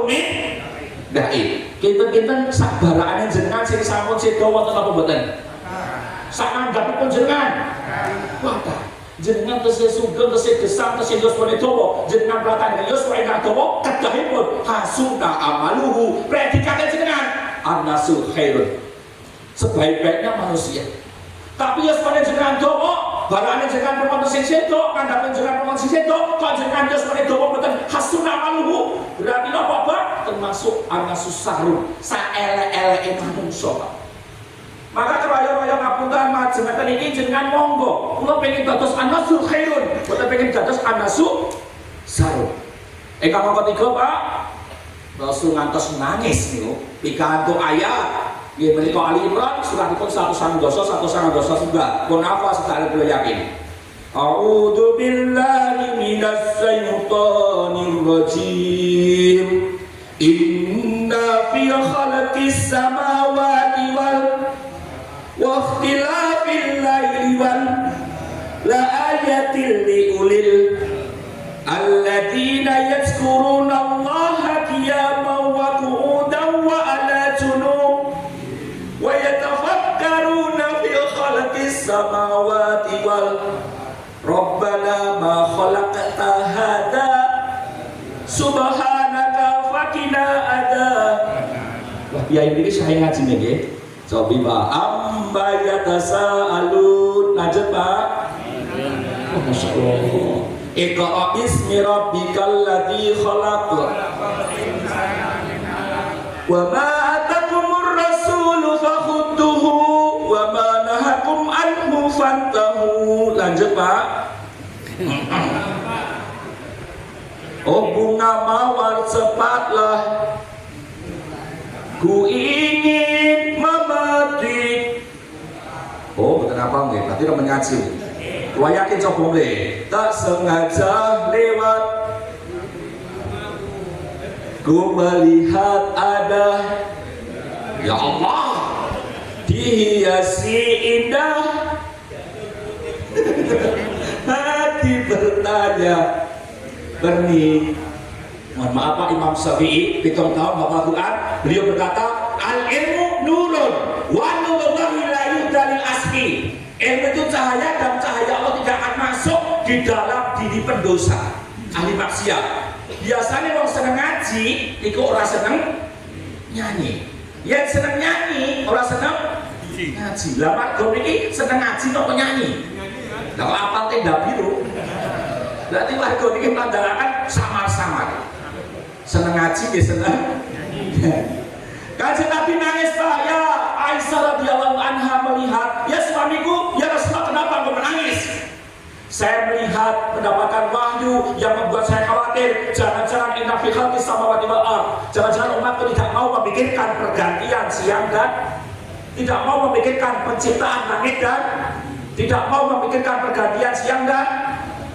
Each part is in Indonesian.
min gaib. Kinten-kinten sak barakane jenengan sing sampun sedo wonten apa mboten? Sak nanggapipun jenengan. Wadah. Jenengan tesih sugeng, tesih gesang, tesih yuswa dawa, jenengan pratan yuswa ingkang dawa kedahipun hasuna amaluhu. Predikate jenengan annasu khairun. Sebaik-baiknya manusia. Tapi yuswa jenengan dawa, barakane jenengan permata sing sedo, kandhapen jenengan permata sing sedo, kok jenengan yuswa dawa mboten hasuna amaluhu. Berarti napa, Pak? Termasuk annasu sarun, saelek-eleke manungsa, Pak. Maka kaya-kaya ngapunten majengeten iki jenengan monggo. Kula pengen dados annasul khairun, boten pengen dados annasu sarun. Ingkang monggo 3, Pak. Rasul ngantos nangis niku. Pikantuk ayat nggih menika Ali Imran suratipun 109 juga. Pun apa sedaya kula yakin. A'udzu billahi minas syaitonir rajim. Inna fi khalqis samawati wal waqtilafil laili wal la ayatil liulil alladzina yazkuruna Allaha qiyaman wa qu'udan wa ala junub wa yatafakkaruna fi khalqis samawati wal rabbana ma khalaqta hadza subhanaka faqina adzab. Wah, kiai ini saya ngaji nggih. Cobi Pak, amma yatasaalun. Lanjut Pak. Oh, Masya Allah. Iqra bismi rabbikal ladzi khalaq. Wa ma atakumur rasulu fakhudduhu wa ma nahakum anhu fantahu. Lanjut Pak. Oh bunga mawar cepatlah, ku ingin memetik. Oh, betul apa nggih? Berarti udah mengaji. Gua yakin coba nggih. Tak sengaja lewat, ku melihat ada, ya Allah, dihiasi indah. Hati bertanya, berni. Mohon maaf Pak, Imam Syafi'i 7 tahun hafal Quran, beliau berkata al ilmu nurun wa nurullahi la yudalil asli. Ilmu itu cahaya dan cahaya Allah tidak akan masuk di dalam diri pendosa, ahli maksiat. Biasanya orang seneng ngaji itu orang seneng nyanyi, yang seneng nyanyi orang seneng ngaji. Lah Pak Gom ini seneng ngaji atau nyanyi? Lah apa tenda biru? Berarti warga ini pandangan samar-samar. Seneng ngaji ya seneng. Kanjeng Nabi nangis Pak. Ya Aisyah radhiyallahu anha melihat, ya suamiku, ya Rasulullah, kenapa kau menangis? Saya melihat mendapatkan wahyu yang membuat saya khawatir. Jangan-jangan inna fi khalqis samawati wal ardh. Jangan-jangan umatku tidak mau memikirkan pergantian siang dan tidak mau memikirkan penciptaan langit dan tidak mau memikirkan pergantian siang dan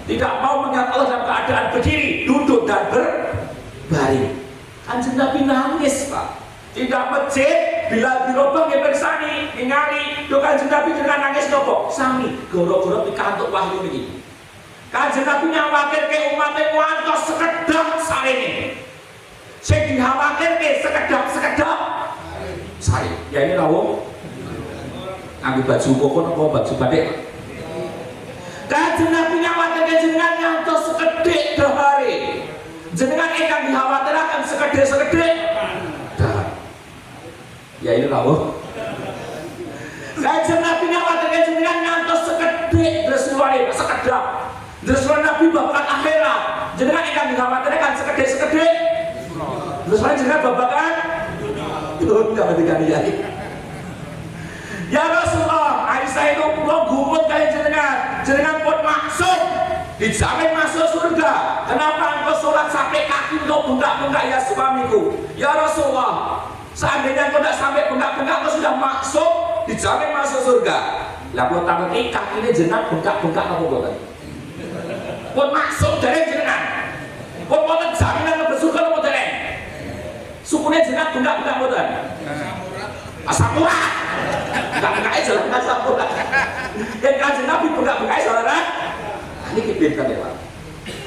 tidak mau mengingat Allah dalam keadaan berdiri, duduk dan berbaring. Kanjeng Nabi nangis Pak. Tidak masjid bila dirobang ya bersani ningali do Kanjeng Nabi dengan nangis nopo sami goro-goro pikantuk wahyu niki. Kanjeng Nabi nyawakirke umatnya ngantos sekedap sarene. Sing dihawakirke sekedap sare. Ya ini rawuh nganggo baju koko napa baju batik. Kanjeng Nabi nyawakirke jenengan ngantos sekedhik dahare. Jenengan ingkang dikhawatirkan sekedhik-sekedhik. Ya ini rawuh. Kanjeng Nabi nyawakirke jenengan ngantos sekedhik dreswane sekedap. Dreswane Nabi babakan akhirat. Jenengan ingkang dikhawatirkan sekedhik-sekedhik. Dreswane jenengan babakan dunya diganiai. Ya Rasulullah, Aisyah itu pulau gumut kali jenengan pun maksud dijamin masuk surga. Kenapa engkau sholat sampai kaki engkau bengkak-bengkak ya suamiku? Ya Rasulullah, seandainya engkau tidak sampai bengkak-bengkak engkau sudah masuk, dijamin masuk surga. Lah kalau tahu ini kaki ini jenengan bengkak-bengkak apa bukan? Pun masuk dari jenengan. Pun mau jaminan bersurga apa dari? Sukunya jenengan bengkak-bengkak bukan? Asam urat. Bengkak-bengkaknya jalan asam urat. Dan Kanjeng Nabi bengkak-bengkaknya saudara. Ini kibirkan ya Pak.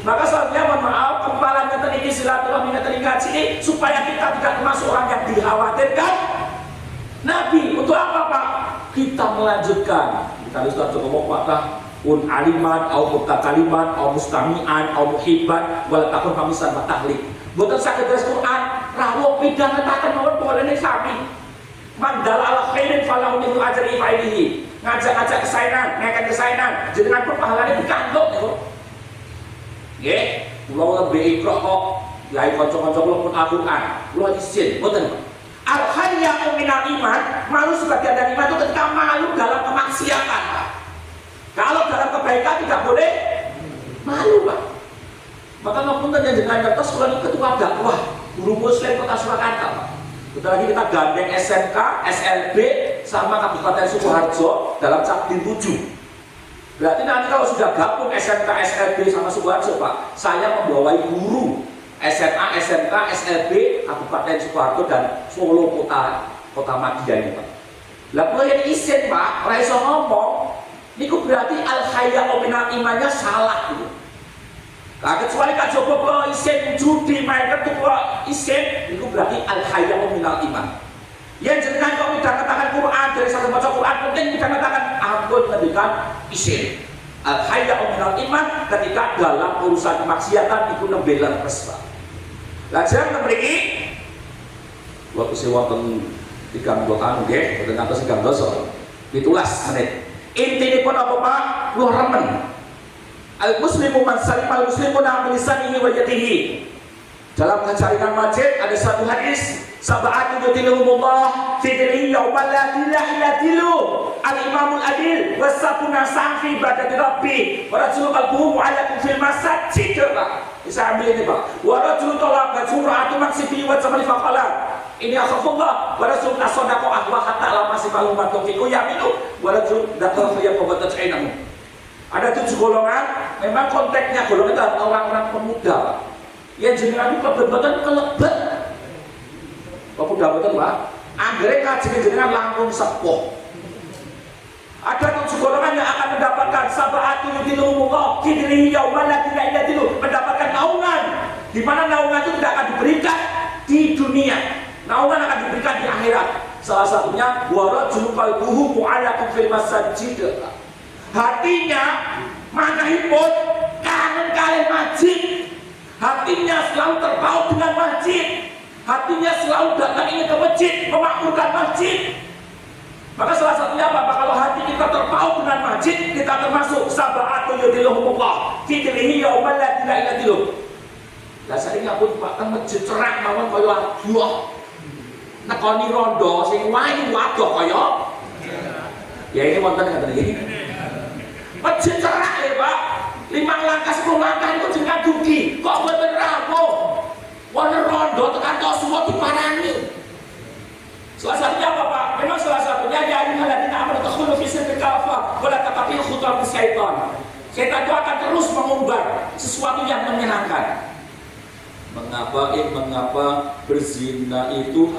Maka selanjutnya mohon maaf, kepalanya teriki silaturahmi terikaji supaya kita tidak termasuk orang yang dikhawatirkan Nabi. Untuk apa Pak? Kita melanjutkan. Kita Ustaz ngomong Pak un aliman, au mutakaliman, au mustami'an, au muhibban, wala takun kamisan wa tahlik. Boten saged deres Quran, rawuh pidhanetaken mawon bolene sami. Mandal ala khairin falahu min ajri fa'ilihi. Ngajak-ngajak kesainan, ngeken kesainan, jenengan pun pahalane dikantuk niku. Nggih, kula lebih ikro kok. Yai kanca-kanca kula pun Al-Qur'an. Kula izin, boten. Al-hayya minal iman, malu sebagian dari iman itu ketika malu dalam kemaksiatan. Kalau dalam kebaikan tidak boleh malu Pak. Maka maupun jenengan ngertos kula niku ketua dakwah guru muslim Kota Surakarta Pak. Bentar lagi kita gandeng SMK, SLB sama Kabupaten Sukoharjo dalam Cakdin 7. Berarti nanti kalau sudah gabung SMK, SLB sama Sukoharjo Pak, saya membawai guru SMA, SMK, SLB Kabupaten Sukoharjo dan Solo Kota Madia ini Pak. Lah kula yang isin Pak, ora iso ngomong. Niku berarti al-hayya minal imannya salah gitu. Nah, kecuali Kak Joko kok isin judi main ketuk kok isin, itu berarti al-hayya minal iman. Yang jenengan kok tidak katakan Quran dari satu baca Quran penting tidak katakan ampun ketika isin. Al-hayya minal iman ketika dalam urusan kemaksiatan itu nembe leres Pak. Lah jeneng mriki waktu sewa teng 3 tahun nggih, boten ngantos 3 doso. 17 menit. Intinipun apa Pak? Luar remen. Al-muslimu man salimal muslimuna min lisanihi wa yadihi. Dalam jaringan masjid ada satu hadis, sab'atun yudhilluhumullah fi dhillihi yawma la dhilla illa dhilluh. Al-imamul adil wasabuna sa'fi ibadati rabbi wa rajulun qalbuhu mu'allaqun fil masajid. Bisa ambil ini Pak. Wa rajulun talaqa jur'atu maksibi wa jamali faqala ini akhafullah wa rajulun tasaddaqa ahwa hatta la masifalu matufiku yaminu wa rajulun dakhala fi yaqabat ta'inamu. Ada 7 golongan, memang konteksnya golongan itu orang-orang pemuda Pak. Yang jenengan itu kebetulan kelebet pemuda betul Pak. Anggere kaji jenengan langkung sepuh. Ada 7 golongan yang akan mendapatkan sab'atun yudhilluhumullah fi dhillihi yawma la dhilla illa dhilluh, mendapatkan naungan di mana naungan itu tidak akan diberikan di dunia. Naungan akan diberikan di akhirat. Salah satunya wa rajulun qalbuhu mu'allaqun fil masajid. Hatinya manahipun kangen kalian masjid, hatinya selalu terpaut dengan masjid, hatinya selalu datang ingin ke masjid, memakmurkan masjid. Maka salah satunya apa? Kalau hati kita terpaut dengan masjid, kita termasuk sab'atun yudhilluhumullah fi dhillihi yawma la dhilla illa dhilluh. Lah saiki ngapun Pak teng masjid cerah mawon kaya aduh. Nekoni rondo sing wayu wadoh kaya. Ya ini wonten ngaten iki. Masjid cerah ya Pak, 5 langkah 10 langkah itu jenengan dugi, kok boten rampung. Wong rondo tekan Tosuwo diparani. Salah satunya apa Pak? Memang salah satunya ya ayyuhalladzina amanu tadkhulu fi silmi kafah wa la tatabi'u khutuwati syaitan. Setan itu akan terus mengumbar sesuatu yang menyenangkan. Mengapa berzina itu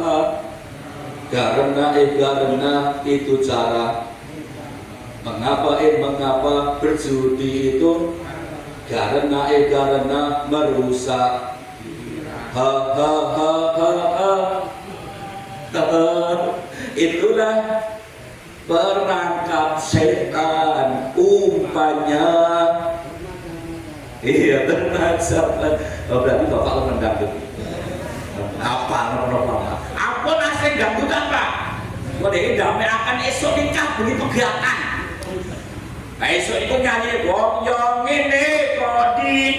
karena itu cara. Mengapa berjudi itu karena merusak. Itulah perangkap setan umpannya. Iya benar sahabat. Oh, berarti bapak lo mendangdut. Apa ampun asing dangdutan Pak. Kok ini damai akan esok nikah beli pegatan. Nah esok itu nyanyi wong yang ini koding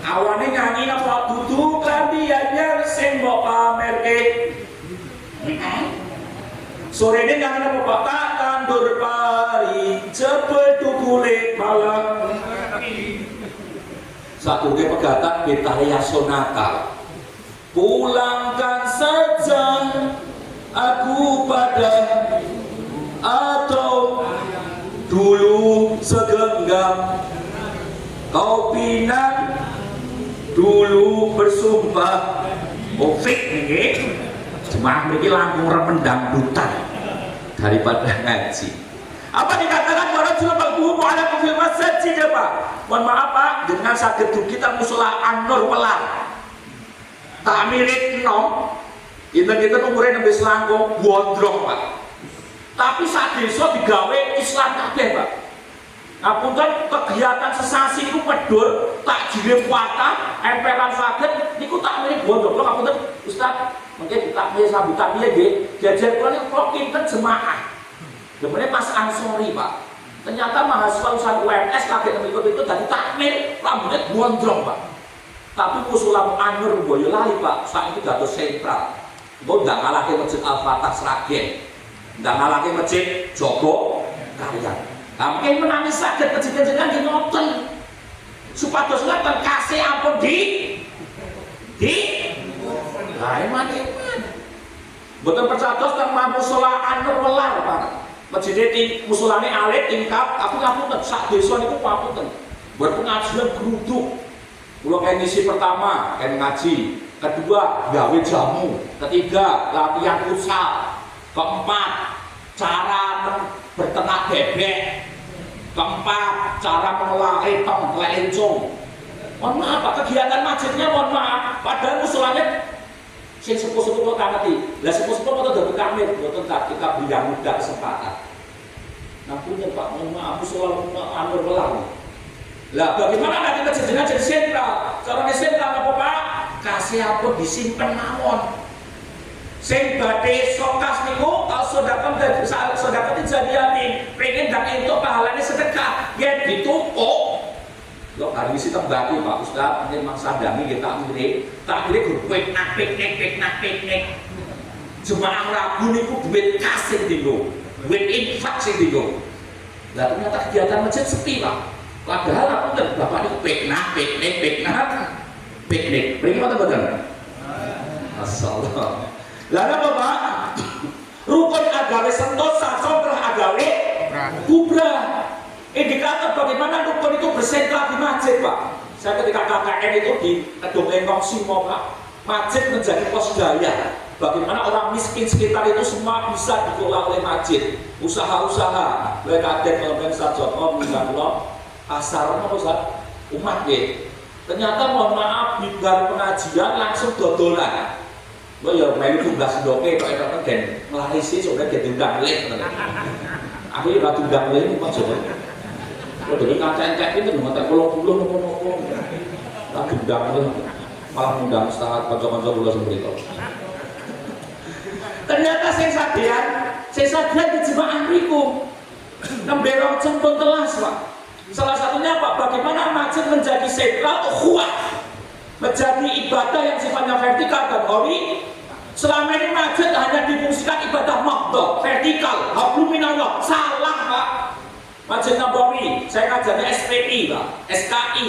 awane nyanyi apa duduk klambiannya sing mbok pamerke. Sore ini nyanyi apa Pak? Tak tandur pari cepet kulit malam. Satu ke pegatan Betahya Sonata. Pulangkan saja aku pada atau dulu segenggam kau pinang dulu bersumpah. Fik nih jemaah ini langsung remendang dangdutan daripada ngaji. Apa dikatakan warajul qalbuhu ala fil masjid Pak. Mohon maaf Pak, dengan sakit kita musola An-Nur Welar. Tak mirip nom. Kita umurnya nembe selangkung gondrong Pak. Tapi saat desa digawe Islam kabeh Pak. Ngapunten kegiatan sesasi itu medhur, tak jile kuata, empelan saged niku tak mirip gondrong. Ngapunten Ustaz, mungkin tak mirip sambutan piye nggih? Jajar kula niku kok kinten jemaah. Demene Mas Ansori Pak. Ternyata mahasiswa usaha UMS kaget ikut itu dari takmir rambutnya gondrong Pak. Tapi musulam Anur Boyolali Pak, saat itu Gatot Sentral. Gue nggak ngalahke masjid Al-Fatah Sragen, nggak ngalahke masjid Jogo Karyan. Nah, mungkin menangis sakit masjid jenengan di noten. Supados ngaten kasih ampun di. Nah, eman. Boten percados teng musola Anur Welar Pak. Masjid di musolane alit tingkat, tapi ngapunten sak desa niku ngapunten. Buat pengajian geruduk. Kula kayak ngisi pertama, kayak ngaji. Kedua, gawe jamu. Ketiga, latihan futsal. Keempat, cara berternak bebek. Keempat, cara mengolah lencong. Mohon maaf Pak, kegiatan masjidnya mohon maaf. Padahal musolanya sing sepuh-sepuh kok ngerti. Lah sepuh-sepuh kok dadi kami mboten tak kita beli yang muda kesempatan. Nah punya Pak, mohon maaf musola Anur Welar. Lah bagaimana nanti kejadian jadi sentral? Carane sentral apa Pak? Kasih ampun disimpen mawon. Sing badhe sokas niku sedekah dijadiatin. Pengen ndak entuk pahalane sedekah, yen ditumpuk. Lo hari isi tembaki Pak Ustaz, ini memang sandangi kita tak mirip piknik. Jemaah Rabu niku duit kasih tinggu, duit infak sing tinggu. Lah ternyata kegiatan masjid sepi Pak. Padahal aku dan bapak niku piknik. Beri mata badan. Masyaallah. Lalu apa Pak? Rukun agawe sentosa, contoh agawe kubra. Indikator bagaimana rukun itu bersentral di masjid Pak. Saya ketika KKN itu di Kedung Engkong Simo Pak, masjid menjadi pos daya. Bagaimana orang miskin sekitar itu semua bisa dikelola oleh masjid. Usaha-usaha, mulai kadet ngomongin sarjana, misalnya asar Ustaz, umat ya. Ternyata mohon maaf di bar pengajian langsung dodolan. Lo ya melu tugas doke kok enak kan ngelarisi sebenarnya jadi undang leh. Aku ya batu undang leh kok coba. Lo dari kancah-kancah itu ngotek 80 nopo-nopo. Lagi undang leh malah undang setengah kanca-kanca kula sendiri kok. Ternyata sing sadean di jemaah mriku. Nembe rong jam telas Pak. Salah satunya Pak, bagaimana masjid menjadi sentral ukhuwah, menjadi ibadah yang sifatnya vertikal dan hori. Selama ini masjid hanya difungsikan ibadah mahdhah, vertikal, hablum minallah, salah Pak. Masjid Nabawi, saya ngajarnya SPI Pak, SKI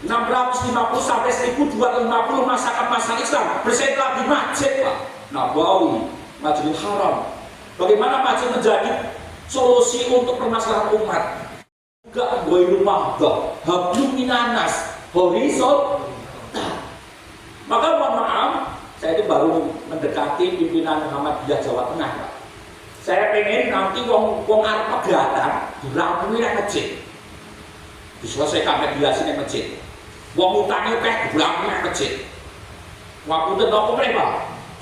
650 sampai 1250 masyarakat Islam bersentral di masjid Pak Nabawi, Masjidil Haram. Bagaimana masjid menjadi solusi untuk permasalahan umat? Gak gue rumah dong, hablum minanas, horizontal. Maka mohon maaf, saya itu baru mendekati pimpinan Muhammadiyah Jawa Tengah Pak. Saya pengen nanti wong arep pegatan dirampuni nang masjid. Diselesaikan mediasi nang masjid. Wong utangnya dirampuni nang masjid. Ngapunten napa meneh Pak?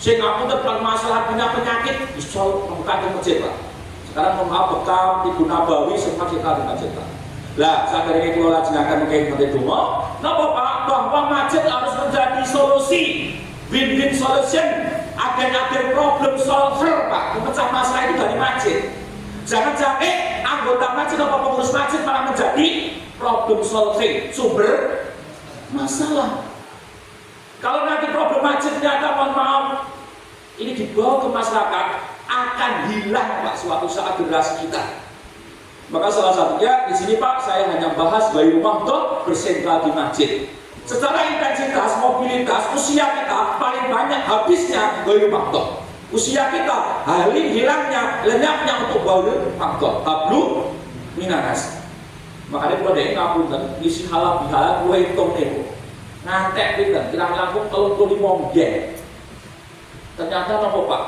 Sing ngapunten masalah penyakit bisa membuka di masjid Pak. Sekarang mohon maaf bekam Ibu Nabawi sempat kita di masjid Pak. Lah, saya dari itu lajengaken mungkin menteri donga, napa Pak? Bahwa masjid harus menjadi solusi, win-win solution, agen-agen problem solver Pak. Memecah masalah itu dari masjid. Jangan sampai anggota masjid atau pengurus masjid malah menjadi problem solving, sumber masalah. Kalau nanti problem masjid ternyata mohon maaf, ini dibawa ke masyarakat, akan hilang Pak suatu saat generasi kita. Maka salah satunya di sini Pak, saya hanya bahas bayi rumah untuk bersentral di masjid. Secara intensitas, mobilitas, usia kita paling banyak habisnya bayi rumah untuk. Usia kita hilangnya, lenyapnya untuk bayi rumah untuk. Hablum minanas. Makanya kalau dia ngapunten, isi halal bihalal, gue hitung nih. Ngantek kita, kira-kira 35 gen. Ternyata apa Pak?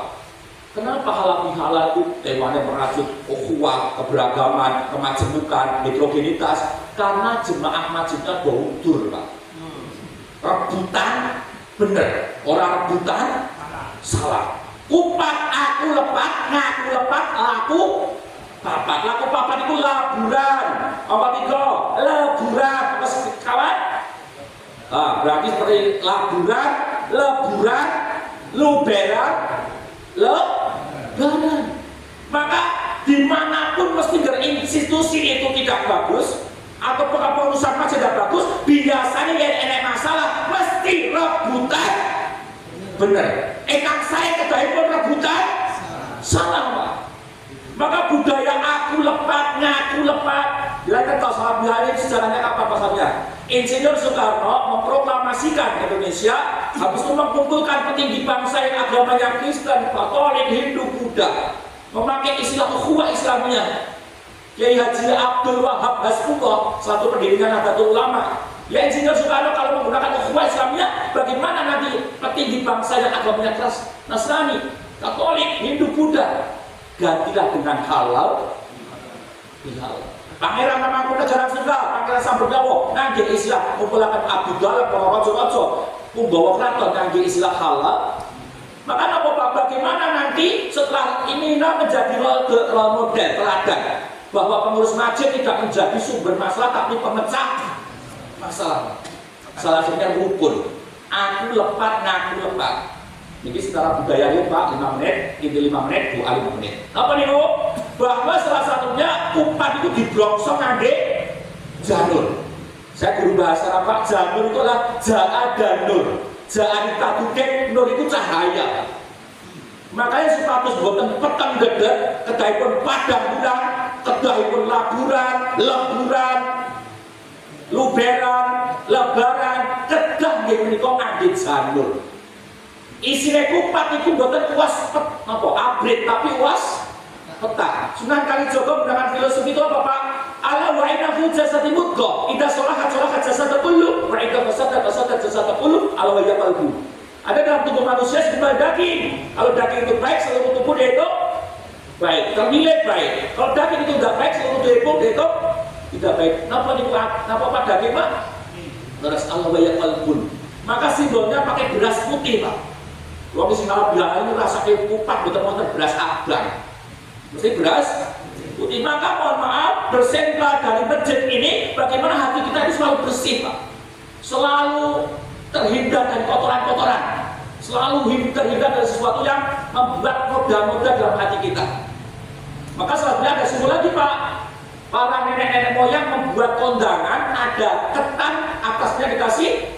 Kenapa halal bihalal itu temanya merajut ukhuwah, keberagaman, kemajemukan, heterogenitas? Karena jemaah masjidnya baudur, Pak. Rebutan bener, orang rebutan salah. Kupat aku lepat, ngaku lepat, laku papat. Laku papat itu laburan. Apa tiga? Leburan. Apa kawan? Berarti seperti laburan, leburan, luberan, lebaran. Maka dimanapun mesti institusi itu tidak bagus atau pengurusan masjid tidak bagus, biasanya yang enak masalah mesti rebutan. Bener. Kang saya kedai pun rebutan salah, Pak. Maka budaya aku lepat, ngaku lepat. Bila tahu salah bihalal sejarahnya apa pasalnya? Insinyur Soekarno memproklamasikan Indonesia, habis itu mengumpulkan petinggi bangsa yang agamanya Kristen, Katolik, Hindu, Buddha, memakai istilah ukhuwah Islamnya. Kiai Haji Abdul Wahab Hasbullah, satu pendirinya Nahdlatul Ulama. Ya, Insinyur Soekarno kalau menggunakan ukhuwah Islamnya, bagaimana nanti petinggi bangsa yang agamanya keras, Nasrani, Katolik, Hindu, Buddha? Gantilah dengan halal bihalal. Pangeran Mangkunegaran Sunda, Pangeran Sambergawo, ngangge istilah kumpulakan Abdi Dalem, para raja-raja, pembawa keraton ngangge istilah halal. Maka apa Pak? Bagaimana nanti setelah ini menjadi role model teladan bahwa pengurus masjid tidak menjadi sumber masalah tapi pemecah masalah. Salah satunya rukun. Aku lepat, ngaku lepat. Ini secara budaya Pak, 5 menit, ini 5 menit, doa 5 menit. Apa nih Bu? Bahwa salah satunya umat itu diblongsong ngangge janur. Saya guru bahasa Arab, janur itu adalah ja'a dan nur. Ja'a ditatuke, nur itu cahaya. Makanya sepatus buatan petang gede, kedai pun padang bulan, kedai pun laburan, leburan, luberan, lebaran, kedai yang menikah ngangge janur. Isinya kupat itu buatan kuas apa abrit tapi kuas peta. Sunan Kalijogo menggunakan filosofi itu apa Pak? Ala wa innahu jasadi mudghah. Idza sholahat jasadu kullu wa idza fasadat jasadu kullu ala wa qalbu. Ada dalam tubuh manusia seperti daging. Kalau daging itu baik, seluruh tubuh dia itu baik, ternilai baik. Kalau daging itu tidak baik, seluruh tubuh dia itu tidak baik. Kenapa Pak daging Pak? Terus ala wa qalbu. Maka simbolnya pakai beras putih Pak. Wong sing Arab bilang ini rasanya kupat betul-betul beras abang. Mesti beras putih. Maka mohon maaf, bersembah dari masjid ini bagaimana hati kita ini selalu bersih Pak. Selalu terhindar dari kotoran-kotoran. Selalu terhindar dari sesuatu yang membuat noda-noda dalam hati kita. Maka selanjutnya ada simbol lagi Pak. Para nenek-nenek moyang membuat kondangan, ada ketan, atasnya dikasih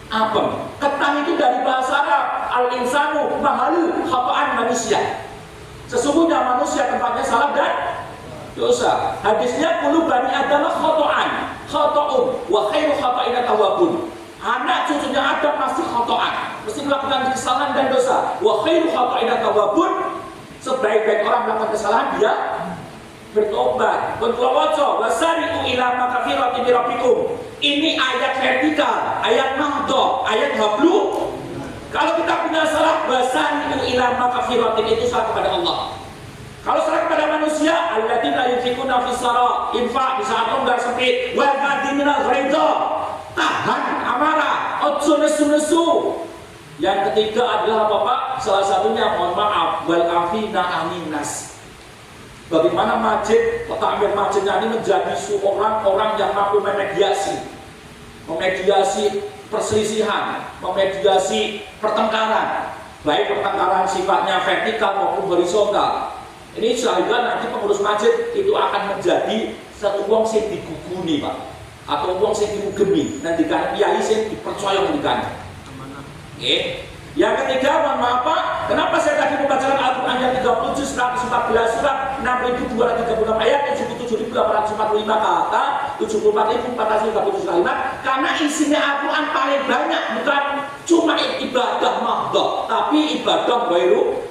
apem. Ketan itu dari bahasa Arab, al-insanu mahalu khata'an manusia. Sesungguhnya manusia tempatnya salah dan dosa. Hadisnya kullu bani Adam khata'an, khata'un wa khairu khata'ina tawwabun. Anak cucunya Adam pasti khata'an, mesti melakukan kesalahan dan dosa. Wa khairu khata'ina tawwabun. Sebaik-baik orang melakukan kesalahan dia bertobat. Bertobat wasari'u ila magfiratin min rabbikum. Ini ayat vertikal, ayat mahdoh, ayat hablu. Kalau kita punya salah, wasari'u ila magfiratin, itu salah kepada Allah. Kalau salah kepada manusia, alladzina yunfiquna fis sara, infak di saat longgar sempit, wal kadhimina ghaidha, tahan amarah, ojo nesu-nesu. Yang ketiga adalah apa Pak? Salah satunya mohon maaf, wal afina aminas. Bagaimana masjid, kota amir masjidnya ini menjadi orang-orang yang mampu memediasi perselisihan, memediasi pertengkaran, baik pertengkaran sifatnya vertikal maupun horizontal. Ini sehingga nanti pengurus masjid itu akan menjadi satu wong sing diguguni Pak, atau wong sing diugemi, nanti kan kiai sing dipercaya nantikan. Oke. Yang ketiga, mohon maaf Pak, kenapa saya tadi membacakan Al-Quran yang 37, 114 surat, 6.236 ayat, 77.845 kata, 74.437 kalimat, karena isinya Al-Quran paling banyak, bukan cuma ibadah mahdoh, tapi ibadah ghairu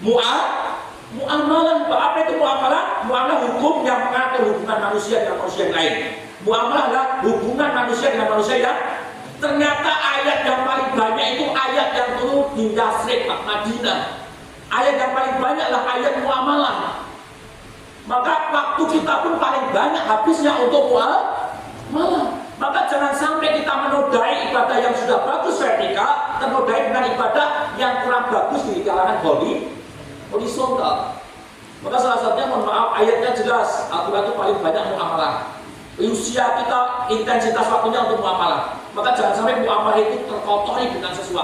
mu'amalah. Apa itu mu'amalah? Mu'amalah hukum yang mengatur hubungan manusia dengan manusia yang lain. Mu'amalah adalah hubungan manusia dengan manusia yang ternyata ayat yang paling banyak itu ayat yang turun di Yasrib, Madinah. Ayat yang paling banyak adalah ayat muamalah. Maka waktu kita pun paling banyak habisnya untuk muamalah. Maka jangan sampai kita menodai ibadah yang sudah bagus vertikal, ternodai dengan ibadah yang kurang bagus di kalangan horizontal. Maka salah satunya, mohon maaf, ayatnya jelas, Al-Quran itu paling banyak muamalah. Usia kita, intensitas waktunya untuk muamalah. Maka jangan sampai muamalah itu terkotori dengan sesuatu